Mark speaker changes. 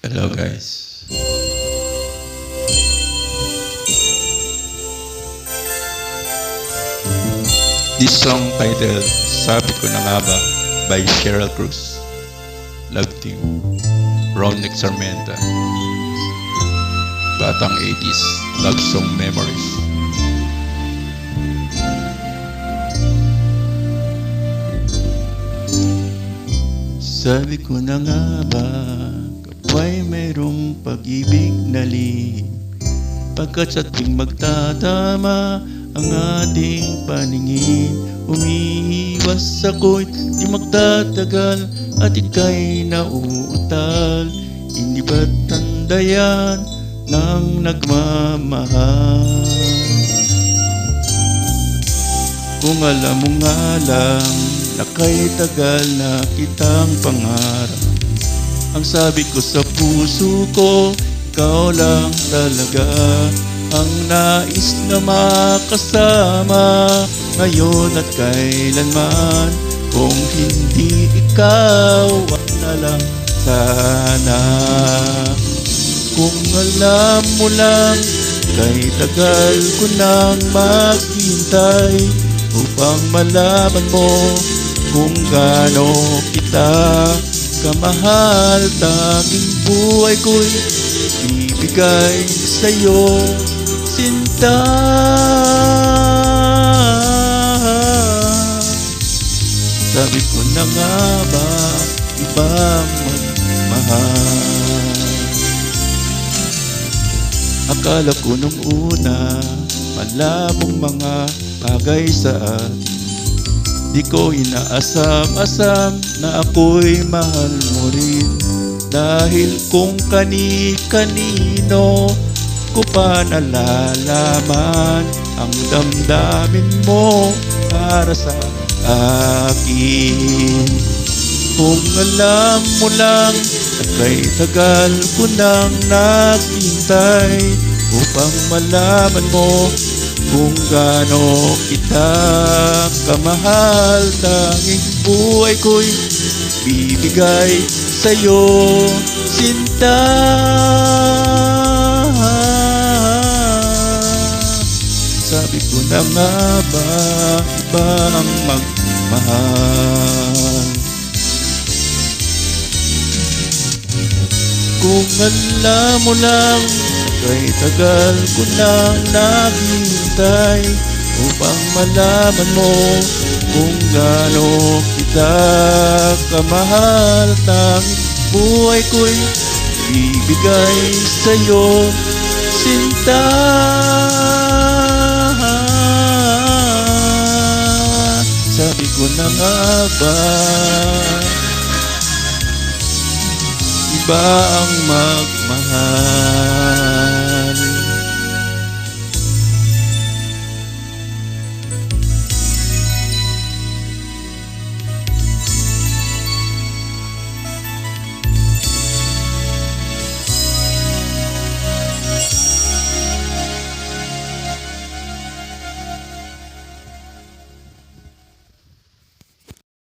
Speaker 1: Hello guys. This song titled Sabi Ko Na Nga Ba by Cheryl Cruz. Love Team. Ronnick Sarmenta. Batang 80s Love Song Memories. Sabi ko na nga ba, kapwa'y mayroong pag-ibig na lihim, pagkat sa tuwing magtatama ang ating paningin, umiiwas ako'y di magtatagal at ika'y nauutal. Hindi ba't tanda yan ng nagmamahal? Kung alam mo nga lang na kay tagal na kitang pangarap, ang sabi ko sa puso ko, ikaw lang talaga ang nais na makasama ngayon at kailanman. Kung hindi ikaw, wag na lang sana. Kung alam mo lang, kay tagal ko nang maghintay upang malaman mo kung gaano kita kamahal. Tanging buhay ko'y ibigay sa'yo, sinta. Sabi ko na nga ba, ibang magmahal? Akala ko nung una, malabong mga bagay sa atin. Di ko inaasam-asam na ako'y mahal mo rin, dahil kung kani-kanino ko pa nalalaman ang damdamin mo para sa akin. Kung alam mo lang at kay tagal ko nang naghintay upang malaman mo kung gaano kita kamahal. Tanging buhay ko'y bibigay sa'yo, sinta. Sabi ko na nga ba, ibang magmahal? Kung alam mo lang, kay tagal ko nang naghintay upang malaman mo kung gaano kita kamahal. Tanging buhay ko'y bibigay sa'yo, sinta. Sabi ko na nga ba, iba ang magmahal?